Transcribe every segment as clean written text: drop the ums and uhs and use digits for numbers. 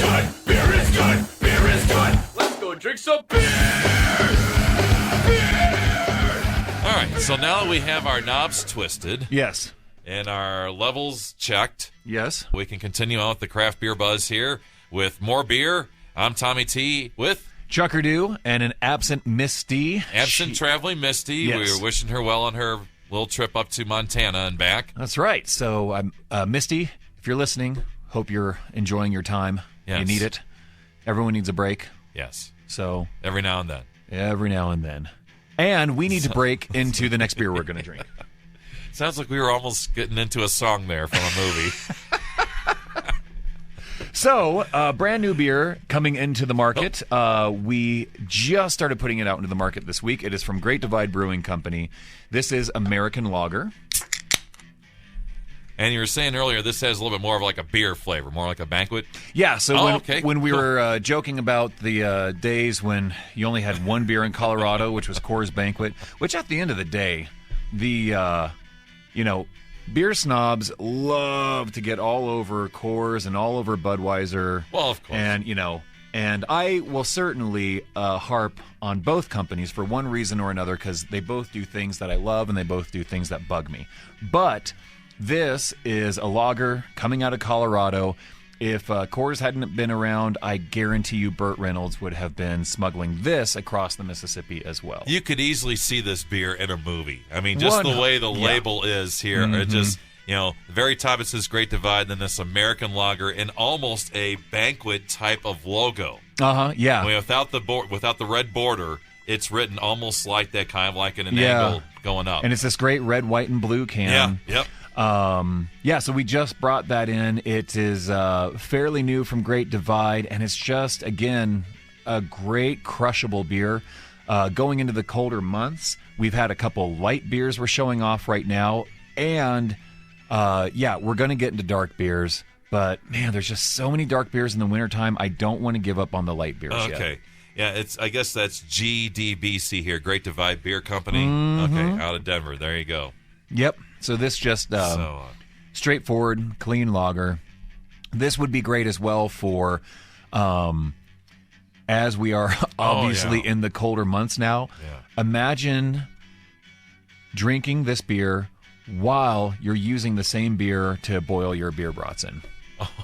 good. Beer is good. Beer is good. Let's go drink some beer. All right, so now that we have our knobs twisted Yes. and our levels checked, Yes. we can continue on with the craft beer buzz here with more beer. I'm Tommy T with Chuckerdoo and an absent Misty. traveling Misty. Yes. We were wishing her well on her little trip up to Montana and back. That's right. So, Misty, if you're listening, hope you're enjoying your time. Yes. You need it. Everyone needs a break. Yes, So, every now and then. every now and then. And we need to break into the next beer we're going to drink. Sounds like we were almost getting into a song there from a movie. So, brand new beer coming into the market. We just started putting it out into the market this week. It is from Great Divide Brewing Company. This is American Lager. And you were saying earlier this has a little bit more of like a beer flavor, more like a banquet. Yeah, so when we cool. were joking about the days when you only had one beer in Colorado, which was Coors Banquet, which at the end of the day, the beer snobs love to get all over Coors and all over Budweiser. Well, of course. And I will certainly harp on both companies for one reason or another, because they both do things that I love and they both do things that bug me. But this is a lager coming out of Colorado. If Coors hadn't been around, I guarantee you Burt Reynolds would have been smuggling this across the Mississippi as well. You could easily see this beer in a movie. I mean, just the way the label is here. It just, the very top it says Great Divide, then this American Lager, and almost a banquet type of logo. Yeah. I mean, without the red border, it's written almost like that, kind of like in an angle going up. And it's this great red, white, and blue can. Yeah, yep. So we just brought that in. It is fairly new from Great Divide, and it's just, again, a great crushable beer. Going into the colder months, we've had a couple light beers we're showing off right now, and we're going to get into dark beers, but man, there's just so many dark beers in the wintertime. I don't want to give up on the light beers yet. Okay. Yeah, I guess that's GDBC here, Great Divide Beer Company. Okay, out of Denver. There you go. Yep. So this just straightforward, clean lager. This would be great as well for, as we are obviously in the colder months now. Yeah. Imagine drinking this beer while you're using the same beer to boil your beer brats in.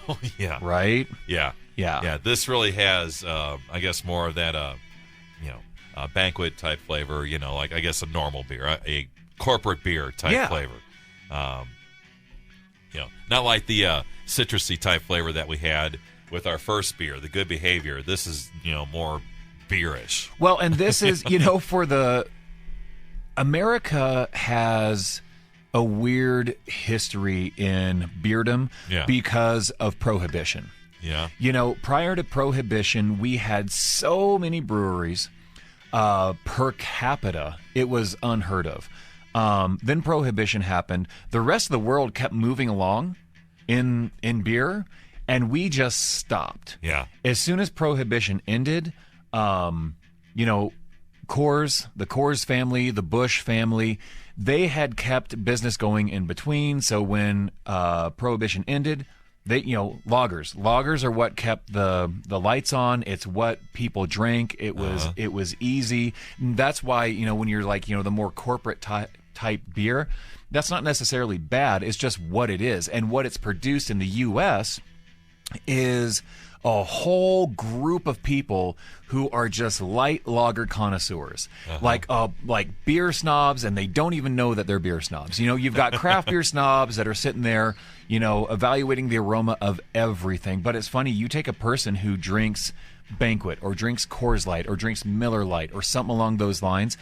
Oh, yeah. Right? Yeah. Yeah. Yeah, this really has, I guess, more of that, banquet type flavor, like, I guess, a normal beer, a corporate beer type flavor. Not like the citrusy type flavor that we had with our first beer, the Good Behavior. This is, more beerish. Well, and this is, for the America has a weird history in beerdom because of Prohibition. Yeah. Prior to Prohibition, we had so many breweries per capita. It was unheard of. Then Prohibition happened. The rest of the world kept moving along in beer, and we just stopped. Yeah. As soon as Prohibition ended, Coors, the Coors family, the Bush family, they had kept business going in between. So when Prohibition ended, lagers are what kept the lights on. It's what people drank. It was easy. And that's why, when you're like, the more corporate type beer, that's not necessarily bad. It's just what it is. And what it's produced in the U.S. is a whole group of people who are just light lager connoisseurs, like beer snobs, and they don't even know that they're beer snobs. You've got craft beer snobs that are sitting there, evaluating the aroma of everything. But it's funny, you take a person who drinks Banquet or drinks Coors Light or drinks Miller Lite or something along those lines,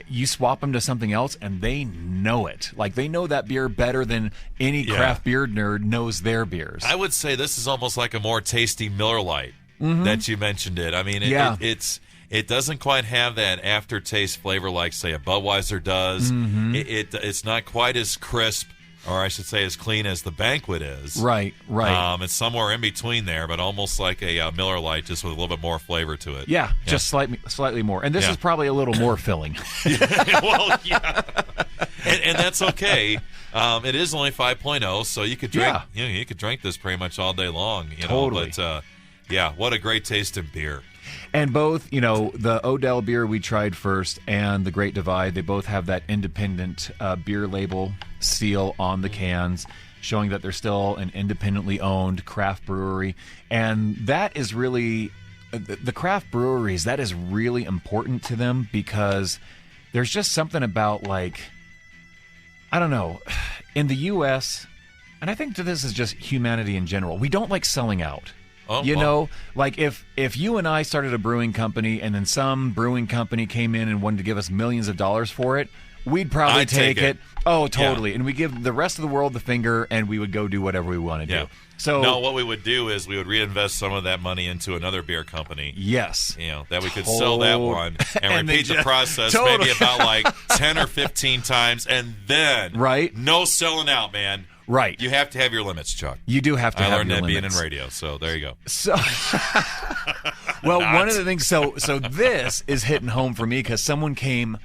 you swap them to something else, and they know it. Like, they know that beer better than any craft beer nerd knows their beers. I would say this is almost like a more tasty Miller Lite that you mentioned it. I mean, it doesn't quite have that aftertaste flavor like, say, a Budweiser does. It's not quite as crisp, or I should say as clean as the Banquet is. Right. It's somewhere in between there, but almost like a Miller Lite, just with a little bit more flavor to it. Yeah. Just slightly more. And this is probably a little more filling. Well, yeah. And that's okay. It is only 5.0, so you could drink you could drink this pretty much all day long. Totally. But Yeah, what a great taste in beer. And both, the Odell beer we tried first and the Great Divide, they both have that independent beer label seal on the cans, showing that they're still an independently owned craft brewery. And that is really, the craft breweries, that is really important to them, because there's just something about, like, I don't know, in the U.S., and I think this is just humanity in general, we don't like selling out. Like if you and I started a brewing company and then some brewing company came in and wanted to give us millions of dollars for it, we'd probably take it. Oh, totally. Yeah. And we give the rest of the world the finger, and we would go do whatever we want to do. So no, what we would do is we would reinvest some of that money into another beer company. Yes. That we could sell that one and repeat the process maybe about like 10 or 15 times, and then no selling out, man. Right. You have to have your limits, Chuck. You do have to have your limits. I learned that being in radio, so there you go. So, well, one of the things, so this is hitting home for me, because someone came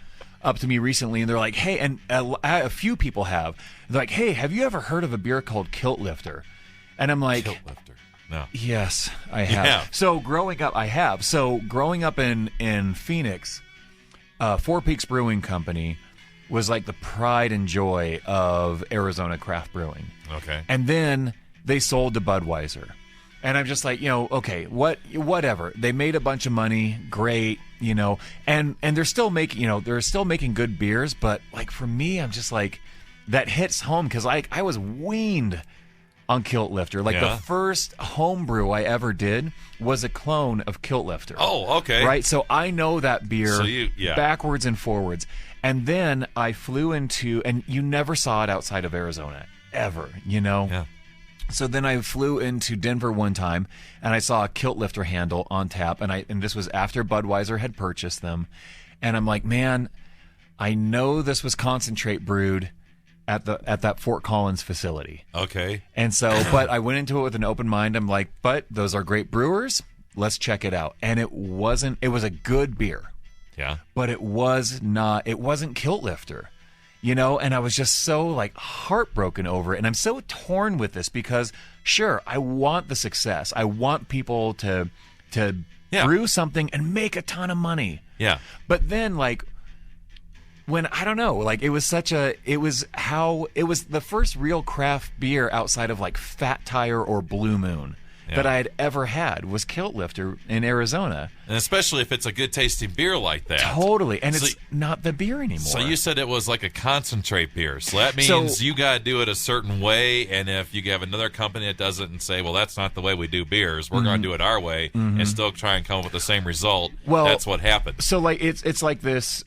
up to me recently, and they're like, hey, and a few people have. They're like, hey, have you ever heard of a beer called Kilt Lifter? And I'm like, Kilt Lifter. No. Yes, I have. Yeah. So growing up in Phoenix, Four Peaks Brewing Company was like the pride and joy of Arizona craft brewing. Okay. And then they sold to Budweiser. And I'm just like, okay, whatever. They made a bunch of money, great, and they're still making good beers, but like for me, I'm just like, that hits home, because I was weaned on Kilt Lifter. Like the first home brew I ever did was a clone of Kilt Lifter. Oh, okay. Right? So I know that beer backwards and forwards. And then I flew into, and you never saw it outside of Arizona, ever, Yeah. So then I flew into Denver one time, and I saw a Kilt Lifter handle on tap, and this was after Budweiser had purchased them. And I'm like, man, I know this was concentrate brewed at that Fort Collins facility. Okay. And so, but I went into it with an open mind. I'm like, but those are great brewers. Let's check it out. And it was a good beer. Yeah. But it wasn't Kilt Lifter, and I was just so like heartbroken over it. And I'm so torn with this, because sure, I want the success. I want people to brew something and make a ton of money. Yeah. But then like, when I don't know, like it was the first real craft beer outside of like Fat Tire or Blue Moon that I had ever had was Kilt Lifter in Arizona. And especially if it's a good tasting beer like that. Totally. And it's not the beer anymore. So you said it was like a concentrate beer. So that means you got to do it a certain way. And if you have another company that does it and say, well, that's not the way we do beers, we're going to do it our way and still try and come up with the same result. Well, that's what happens. So like it's like this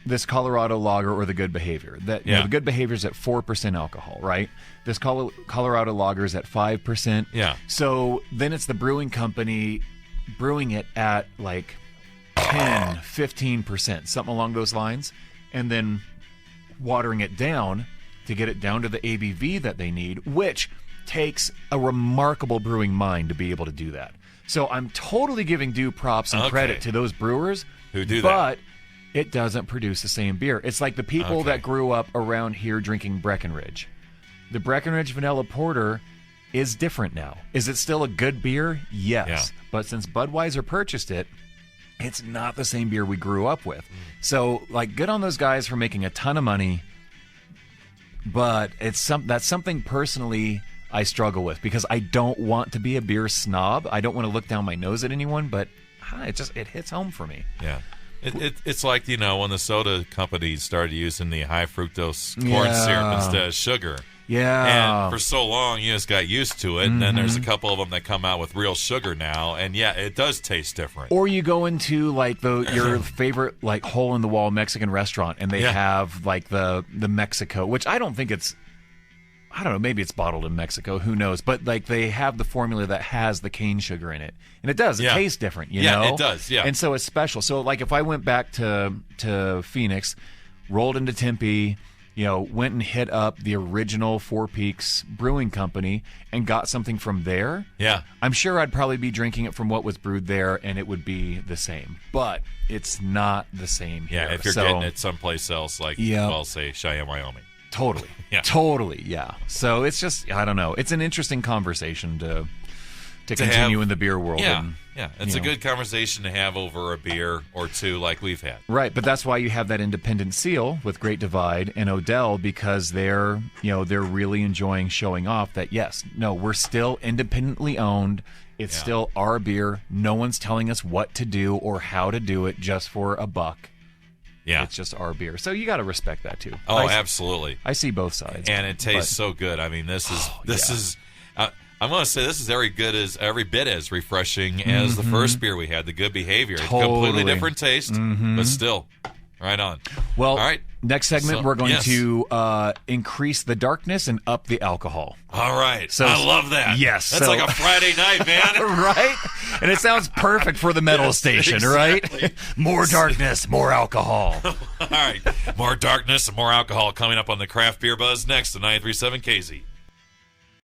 this Colorado lager, or the Good Behavior. That the Good Behavior is at 4% alcohol, right? This Colorado lager is at 5%. Yeah. So then it's the brewing company brewing it at like 10, 15%, something along those lines, and then watering it down to get it down to the ABV that they need, which takes a remarkable brewing mind to be able to do that. So I'm totally giving due props and credit to those brewers who do that. But it doesn't produce the same beer. It's like the people that grew up around here drinking Breckenridge. The Breckenridge Vanilla Porter is different now. Is it still a good beer? Yes. Yeah. But since Budweiser purchased it, it's not the same beer we grew up with. So, like, good on those guys for making a ton of money, but that's something personally I struggle with, because I don't want to be a beer snob. I don't want to look down my nose at anyone, but it hits home for me. Yeah. It's like, when the soda companies started using the high fructose corn syrup instead of sugar. Yeah. And for so long, you just got used to it. And then there's a couple of them that come out with real sugar now. And, it does taste different. Or you go into, like, your favorite, like, hole-in-the-wall Mexican restaurant, and they have, like, the Mexico, which I don't think it's... I don't know, maybe it's bottled in Mexico, who knows? But like they have the formula that has the cane sugar in it. And it does. It tastes different, you know? Yeah, it does, yeah. And so it's special. So like if I went back to Phoenix, rolled into Tempe, went and hit up the original Four Peaks Brewing Company and got something from there, I'm sure I'd probably be drinking it from what was brewed there, and it would be the same. But it's not the same here. Yeah, if you're getting it someplace else, like, say, Cheyenne, Wyoming. Totally. Totally, yeah. So it's just, I don't know. It's an interesting conversation to continue in the beer world. Yeah, it's a good conversation to have over a beer or two like we've had. Right, but that's why you have that independent seal with Great Divide and Odell, because they're really enjoying showing off that, yes, no, we're still independently owned. It's still our beer. No one's telling us what to do or how to do it just for a buck. Yeah. It's just our beer. So you got to respect that too. Oh, absolutely. I see both sides. And it tastes so good. I mean, this is I'm going to say this is every bit as refreshing as the first beer we had, the Good Behavior. Totally. It's completely different taste, but still, right on. Well, all right. Next segment, we're going to increase the darkness and up the alcohol. All right. So, I love that. Yes. That's like a Friday night, man. Right? And it sounds perfect for the metal station, exactly. right? More darkness, more alcohol. All right. More darkness and more alcohol coming up on the Craft Beer Buzz next to 93.7 KAZY.